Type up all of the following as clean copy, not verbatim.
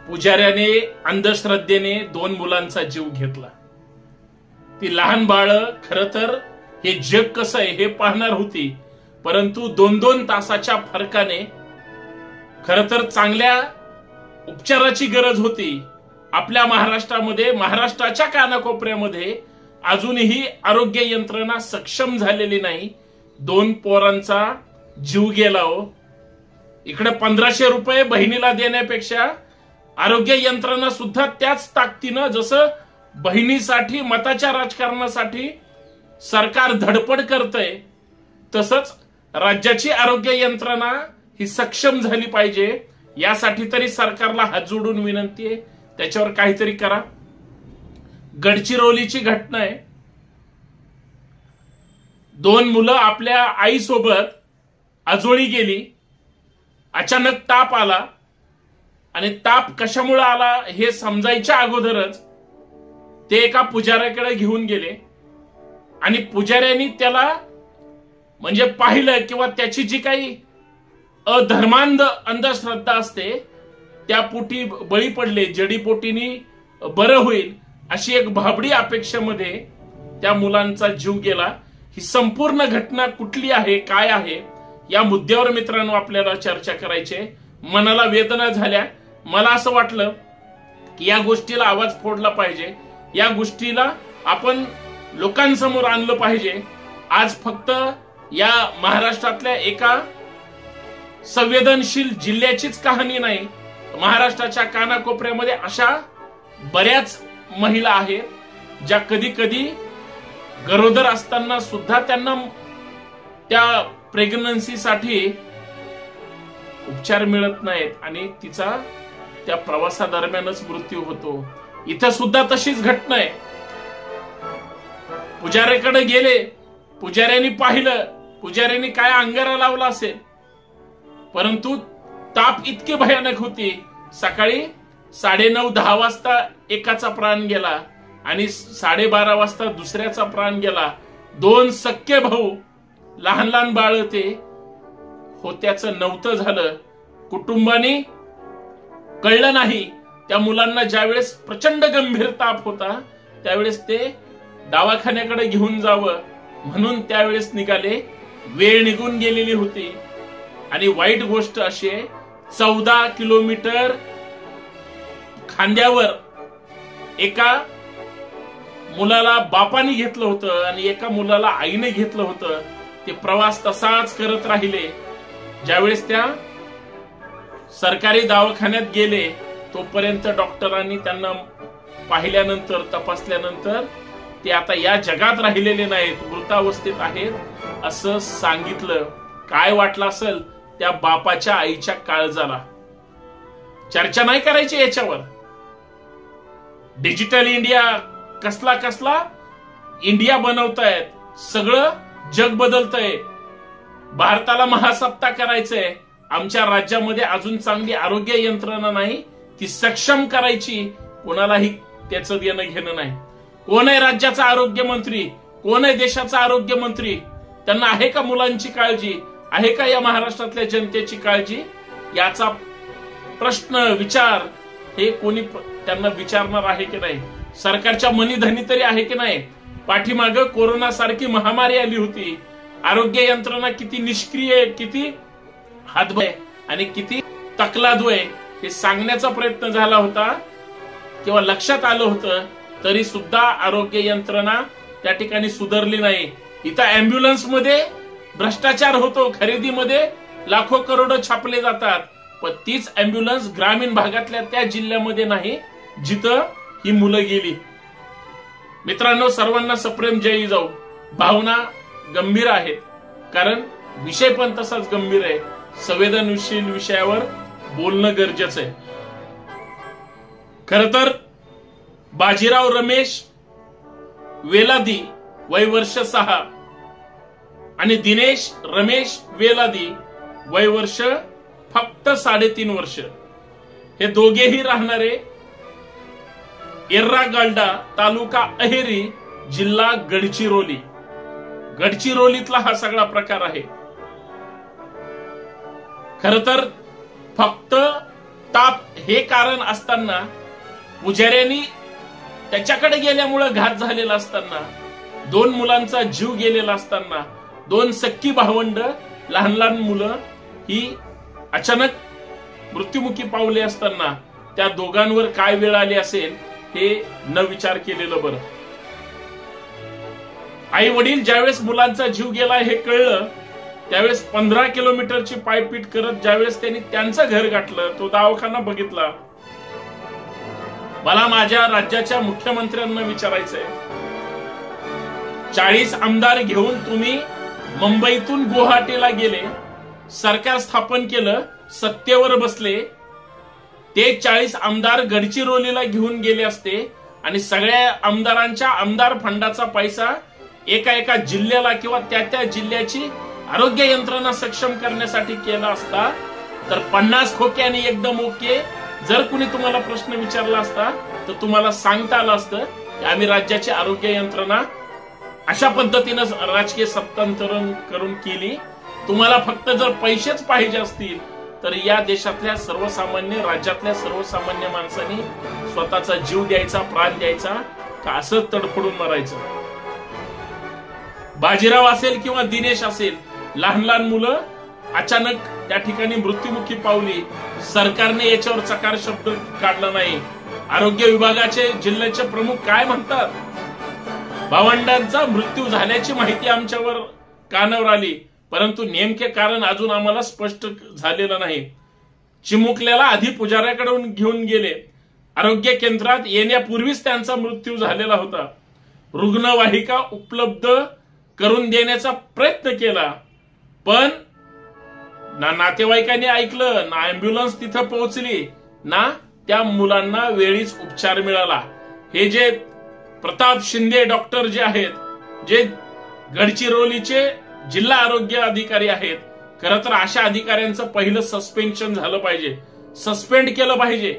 पुजाऱ्याने अंधश्रद्धेने 2 मुलांचा जीव घेतला। ती लहान बाळ खरं तर हे जग कसं आहे हे पाहणार होती, परंतु 2-2 तासाच्या फरकाने खरं तर चांगल्या उपचाराची गरज होती। आपल्या महाराष्ट्रामध्ये, महाराष्ट्राच्या कानाकोपऱ्यामध्ये अजूनही आरोग्य यंत्रणा सक्षम झालेली नाही। 2 पोरांचा जीव गेला हो। इकडे 1500 रुपये बहिणीला देण्यापेक्षा आरोग्य यंत्रणा सुद्धा त्याच ताकदीनं, जसं बहिणीसाठी मताच्या राजकारणासाठी सरकार धडपड करतंय, तसंच राज्याची आरोग्य यंत्रणा ही सक्षम झाली पाहिजे। यासाठी तरी सरकारला हात जोडून विनंती आहे, त्याच्यावर काहीतरी करा। गडचिरोलीची घटना आहे। 2 मुलं आपल्या आईसोबत आजोळी गेली। अचानक ताप आला आणि ताप कशामुळे आला हे समजायच्या अगोदरच ते एका पुजाऱ्याकडे घेऊन गेले आणि पुजाऱ्यांनी त्याला म्हणजे पाहिलं किंवा त्याची जी काही अधर्मांध अंधश्रद्धा असते त्या पोटी बळी पडले, जडीपोटीनी बरं होईल अशी एक भाबडी अपेक्षेमध्ये त्या मुलांचा जीव गेला। ही संपूर्ण घटना कुठली आहे, काय आहे, या मुद्द्यावर मित्रांनो आपल्याला चर्चा करायची आहे। मनाला वेदना झाल्या। मला असं वाटलं की या गोष्टीला आवाज फोडला पाहिजे, या गोष्टीला आपण लोकांसमोर आणलं पाहिजे। आज फक्त या महाराष्ट्रातल्या एका संवेदनशील जिल्ह्याचीच कहाणी नाही, महाराष्ट्राच्या कानाकोपऱ्यामध्ये अशा बऱ्याच महिला आहेत ज्या कधी कधी गरोदर असताना सुद्धा त्यांना त्या प्रेग्नन्सीसाठी उपचार मिळत नाहीत आणि तिचा त्या प्रवासादरम्यानच मृत्यू होतो। इथं सुद्धा तशीच घटना आहे। पुजाऱ्याकडे गेले, पुजाऱ्यांनी पाहिलं, पुजाऱ्यांनी काय अंगारा लावला असेल, परंतु ताप इतकी भयानक होती। सकाळी 9:30-10 वाजता एकाचा प्राण गेला आणि 12:30 वाजता दुसऱ्याचा प्राण गेला। 2 सख्खे भाऊ, लहान लहान बाळ ते होत्याचं नव्हतं झालं। कुटुंबाने कळलं नाही। त्या मुलांना ज्यावेळेस प्रचंड गंभीर ताप होता त्यावेळेस ते दवाखान्याकडे घेऊन जावं म्हणून त्यावेळेस निघाले, वेळ निघून गेलेली होती। आणि वाईट गोष्ट अशी आहे, 14 किलोमीटर खांद्यावर एका मुलाला बापाने घेतलं होतं आणि एका मुलाला आईने घेतलं होतं। ते प्रवास तसाच करत राहिले। ज्यावेळेस त्या सरकारी दवाखान्यात गेले तोपर्यंत डॉक्टरांनी त्यांना पाहिल्यानंतर, तपासल्यानंतर ते आता या जगात राहिलेले नाहीत, मृतावस्थेत आहेत असं सांगितलं। काय वाटलं असेल त्या बापाच्या आईच्या काळजाला। चर्चा नाही करायची याच्यावर। डिजिटल इंडिया कसला कसला इंडिया बनवतायत, सगळं जग बदलतंय। भारताला महासत्ता करायचंय। आमच्या राज्यामध्ये अजून चांगली आरोग्य यंत्रणा नाही, ती सक्षम करायची। कोणालाही त्याचं देणं घेणं नाही। कोण आहे राज्याचा आरोग्य मंत्री, कोण आहे देशाचा आरोग्य मंत्री? त्यांना आहे का मुलांची काळजी, आहे का या महाराष्ट्रातल्या जनतेची काळजी? याचा प्रश्न, विचार हे कोणी त्यांना विचारणार आहे की नाही? सरकारच्या मनीधनी तरी आहे की नाही? पाठीमागं कोरोना सारखी महामारी आली होती, आरोग्य यंत्रणा किती निष्क्रिय, किती हातभय आणि किती तकलादू आहे हे सांगण्याचा प्रयत्न झाला होता किंवा लक्षात आलं होतं, तरी सुद्धा आरोग्य यंत्रणा त्या ठिकाणी सुधारली नाही। इथं अँब्युलन्स मध्ये भ्रष्टाचार होतो, खरेदीमध्ये लाखो करोड छापले जातात, पण तीच अँब्युलन्स ग्रामीण भागातल्या त्या जिल्ह्यामध्ये नाही जिथं ही मुलं गेली। मित्रांनो, सर्वांना सप्रेम जय जाऊ। भावना गंभीर आहेत, कारण विषय पण तसाच गंभीर आहे। संवेदनशील विषयावर बोलणं गरजेचं आहे। खर तर बाजीराव रमेश वेलादी वय वर्ष 6 आणि दिनेश रमेश वेलादी वय वर्ष फक्त 3.5 वर्ष, हे दोघेही राहणारे एर्रागाल्डा, तालुका अहेरी, जिल्हा गडचिरोली। गडचिरोलीतला हा सगळा प्रकार आहे। खर तर फक्त ताप हे कारण असताना, पुजाऱ्यांनी त्याच्याकडे गेल्यामुळे घात झालेला असताना, 2 मुलांचा जीव गेलेला असताना, 2 सख्खी भावंड लहान लहान मुलं ही अचानक मृत्युमुखी पावले असताना त्या दोघांवर काय वेळ आली असेल हे न विचार केलेलं बरं. आई वडील ज्यावेळेस मुलांचा जीव गेला हे कळलं त्यावेळेस 15 किलोमीटरची पायपीट करत ज्यावेळेस त्यांनी त्यांचं घर गाठलं, तो दवाखाना बघितला. मला माझ्या राज्याच्या मुख्यमंत्र्यांना विचारायचंय, 40 आमदार घेऊन तुम्ही मुंबईतून गुवाहाटीला गेले, सरकार स्थापन केलं, सत्तेवर बसले, ते 40 आमदार गडचिरोलीला घेऊन गेले असते आणि सगळ्या आमदारांच्या आमदार फंडाचा पैसा एका जिल्ह्याला किंवा त्या जिल्ह्याची आरोग्य यंत्रणा सक्षम करण्यासाठी केला असता तर 50 खोक्याने एकदम ओके. जर कुणी तुम्हाला प्रश्न विचारला असता तर तुम्हाला सांगता आलं असतं की आम्ही राज्याची आरोग्य यंत्रणा अशा पद्धतीनं राजकीय सत्तांतरण करून केली. तुम्हाला फक्त जर पैसेच पाहिजे असतील तर या देशातल्या सर्वसामान्य, राज्यातल्या सर्वसामान्य माणसांनी स्वतःचा जीव द्यायचा, प्राण द्यायचा का असं तडफडून मरायचं. बाजीराव असेल किंवा दिनेश असेल, लहान लहान मुलं अचानक त्या ठिकाणी मृत्युमुखी पावली. सरकारने याच्यावर चकार शब्द काढला नाही. आरोग्य विभागाचे जिल्ह्याचे प्रमुख काय म्हणतात, भावंडांचा मृत्यू झाल्याची माहिती आमच्यावर कानावर आली, परंतु नेमके कारण अजून आम्हाला स्पष्ट झालेलं नाही. चिमुकल्याला आधी पुजाऱ्याकडून घेऊन गेले, आरोग्य केंद्रात येण्यापूर्वीच त्यांचा मृत्यू झालेला होता. रुग्णवाहिका उपलब्ध करून देण्याचा प्रयत्न केला, पण ना नातेवाईकांनी ऐकलं, ना अँब्युलन्स तिथं पोहोचली, ना त्या मुलांना वेळीच उपचार मिळाला. हे जे प्रताप शिंदे डॉक्टर जे आहेत, जे गडचिरोलीचे जिल्हा आरोग्य अधिकारी आहेत, खरं तर अशा अधिकाऱ्यांचं पहिलं सस्पेन्शन झालं पाहिजे, सस्पेंड केलं पाहिजे.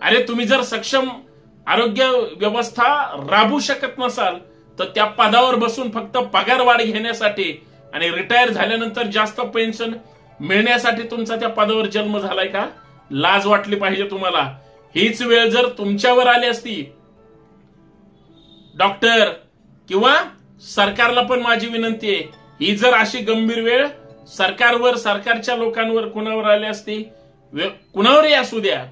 अरे तुम्ही जर सक्षम आरोग्य व्यवस्था राबवू शकत नसाल तर त्या पदावर बसून फक्त पगार वाढ घेण्यासाठी आणि रिटायर झाल्यानंतर जास्त पेन्शन मिळण्यासाठी तुमचा त्या पदावर जन्म झालाय का? लाज वाटली पाहिजे तुम्हाला. हीच वेळ जर तुमच्यावर आली असती, डॉक्टर किंवा सरकारला पण माझी विनंती आहे, ही जर अशी गंभीर वेळ सरकारवर, सरकारच्या लोकांवर कुणावर आली असती, कुणावरही असू द्या,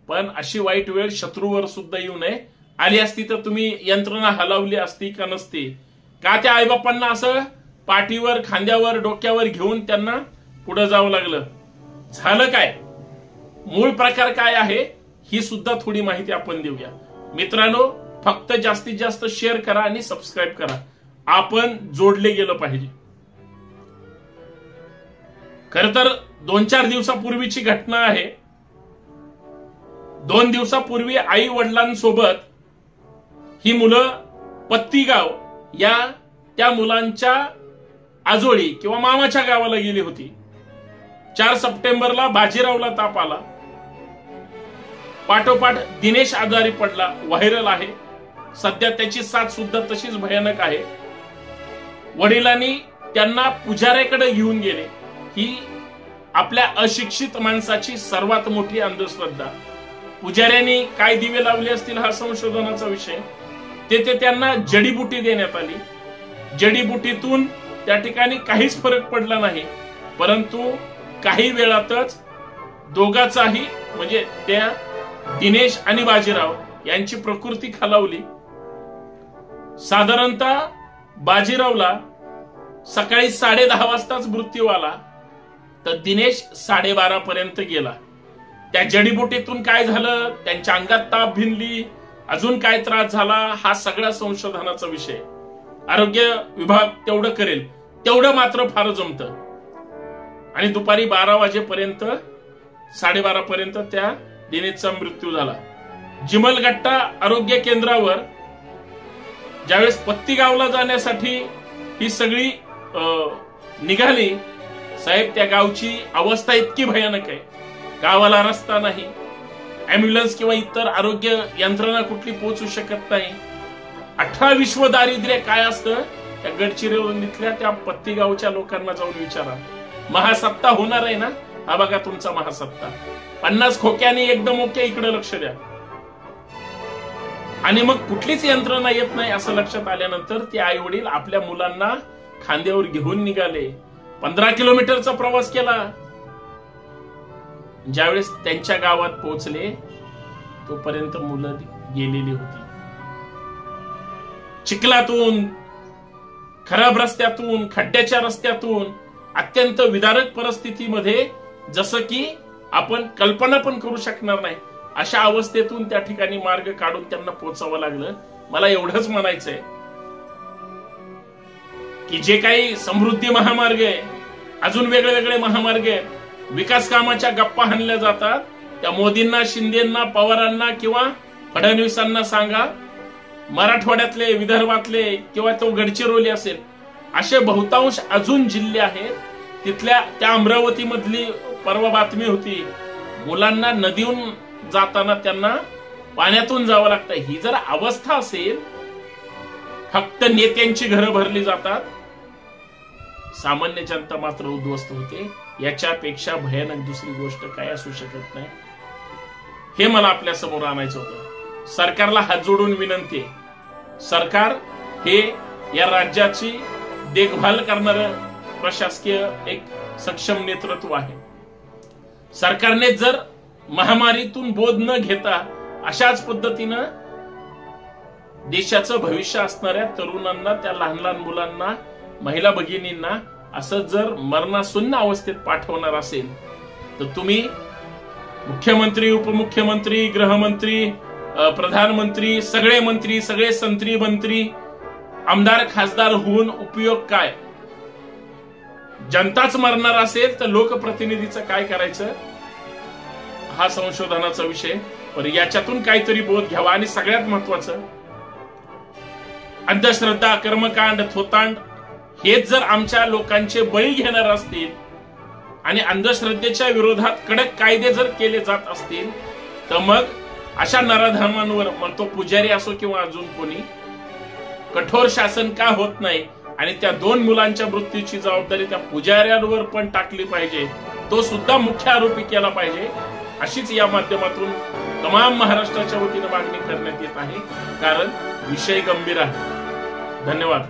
पण अशी वाईट वेळ शत्रूवर सुद्धा येऊ नये, आली असती तर तुम्ही यंत्रणा हलवली असती का नसती? का त्या आईबापांना असं पाठीवर, खांद्यावर, डोक्यावर घेऊन त्यांना पुढे जावं लागलं? झालं काय? मूळ प्रकार काय आहे ही सुद्धा थोडी माहिती आपण देऊया. मित्रांनो, फक्त जास्तीत जास्त शेअर करा आणि सबस्क्राईब करा. आपण जोडले गेलं पाहिजे. खर तर 2-4 दिवसापूर्वीची घटना आहे. 2 दिवसापूर्वी आई वडिलांसोबत ही मुलं पत्तीगाव या त्या मुलांच्या आजोळी किंवा मामाच्या गावाला गेली होती. 4 सप्टेंबरला बाजीरावला ताप आला, पाठोपाठ दिनेश आजारी पडला, व्हायरल आहे. सध्या त्याची साथ सुद्धा तशीच भयानक आहे. वडिलांनी त्यांना पुजाऱ्याकडे घेऊन गेले. ही आपल्या अशिक्षित माणसाची सर्वात मोठी अंधश्रद्धा. पुजाऱ्यांनी काय दिवे लावले असतील हा संशोधनाचा विषय. तेथे त्यांना जडीबुटी देण्यात आली. जडीबुटीतून त्या ठिकाणी काहीच फरक पडला नाही, परंतु काही वेळातच दोघाचाही म्हणजे त्या दिनेश आणि बाजीराव यांची प्रकृती खालावली. साधारणतः बाजीरावला सकाळी 10:30 वाजताच मृत्यू आला, तर दिनेश 12:30 पर्यंत गेला. त्या जडीबुटीतून काय झालं, त्यांच्या अंगात ताप भिनली, अजून काय त्रास झाला, हा सगळा संशोधनाचा विषय. आरोग्य विभाग तेवढं करेल, तेवढं मात्र फार जमतं. आणि दुपारी 12 वाजेपर्यंत, 12:30 पर्यंत त्या दिनेशचा मृत्यू झाला. जिमलगट्टा आरोग्य केंद्रावर ज्यावेळेस पत्तीगावला जाण्यासाठी ही सगळी निघाली, साहेब त्या गावची अवस्था इतकी भयानक आहे. गावाला रस्ता नाही, अँब्युलन्स किंवा इतर आरोग्य यंत्रणा कुठली पोहोचू शकत नाही. 18 विश्व दारिद्र्य काय असतं त्या गडचिरोलीतल्या त्या पत्तीगावच्या लोकांना जाऊन विचारा. महासत्ता होणार आहे ना, हा बघा तुमचा महासत्ता. 50 खोक्याने एकदम ओके, इकडे लक्ष द्या. आणि मग कुठलीच यंत्रणा येत नाही असं लक्षात आल्यानंतर ते आई वडील आपल्या मुलांना खांद्यावर घेऊन निघाले. 15 किलोमीटरचा प्रवास केला. ज्यावेळेस त्यांच्या गावात पोहोचले तोपर्यंत मुलं गेलेली होती. चिखलातून, खराब रस्त्यातून, खड्ड्याच्या रस्त्यातून, अत्यंत विदारक परिस्थितीमध्ये, जसं की आपण कल्पना पण करू शकणार नाही अशा अवस्थेतून त्या ठिकाणी मार्ग काढून त्यांना पोहोचावं लागलं. मला एवढंच म्हणायचंय की जे काही समृद्धी महामार्ग आहे, अजून वेगळे वेगळे महामार्ग आहेत, विकास कामाच्या गप्पा हाणल्या जातात, त्या मोदींना, शिंदेंना, पवारांना किंवा फडणवीसांना सांगा, मराठवाड्यातले, विदर्भातले किंवा तो गडचिरोली असेल, असे बहुतांश अजून जिल्हे आहेत. तिथल्या त्या अमरावती मधली परवा बातमी होती, मुलांना नदीहून जाताना त्यांना पाण्यातून जावं लागतं. ही जर अवस्था असेल, फक्त नेत्यांची घरं भरली जातात, सामान्य जनता मात्र उद्ध्वस्त होते. याच्यापेक्षा भयानक दुसरी गोष्ट काय असू शकत नाही. हे मला आपल्या समोर आणायचं होतं. सरकारला हात जोडून विनंती आहे, सरकार हे या राज्याची देखभाल करणारं प्रशासकीय एक सक्षम नेतृत्व आहे. सरकारने जर महामारीतून बोध न घेता अशाच पद्धतीनं देशाचं भविष्य असणाऱ्या तरुणांना, त्या लहान लहान मुलांना, महिला भगिनींना असं जर मरणासन्न अवस्थेत पाठवणार असेल तर तुम्ही मुख्यमंत्री, उपमुख्यमंत्री, गृहमंत्री, प्रधानमंत्री, सगळे मंत्री, सगळे संत्री मंत्री, आमदार, खासदार होऊन उपयोग काय? जनताच मरणार असेल तर लोकप्रतिनिधीचं काय करायचं हा संशोधनाचा विषय. पण याच्यातून काहीतरी बोध घ्यावा. आणि सगळ्यात महत्वाचं, अंधश्रद्धा, कर्मकांड, थोतांड हेच जर आमच्या लोकांचे बळी घेणार असतील आणि अंधश्रद्धेच्या विरोधात कडक कायदे जर केले जात असतील तर मग अशा नराधमांवर, मग तो पुजारी असो किंवा अजून कोणी, कठोर शासन का होत नाही? आणि त्या 2 मुलांच्या मृत्यूची जबाबदारी त्या पुजाऱ्यांवर पण टाकली पाहिजे, तो सुद्धा मुख्य आरोपी केला पाहिजे, अशीच या माध्यमातून तमाम महाराष्ट्राच्या वतीनं मागणी करण्यात येत आहे. कारण विषय गंभीर आहे. धन्यवाद.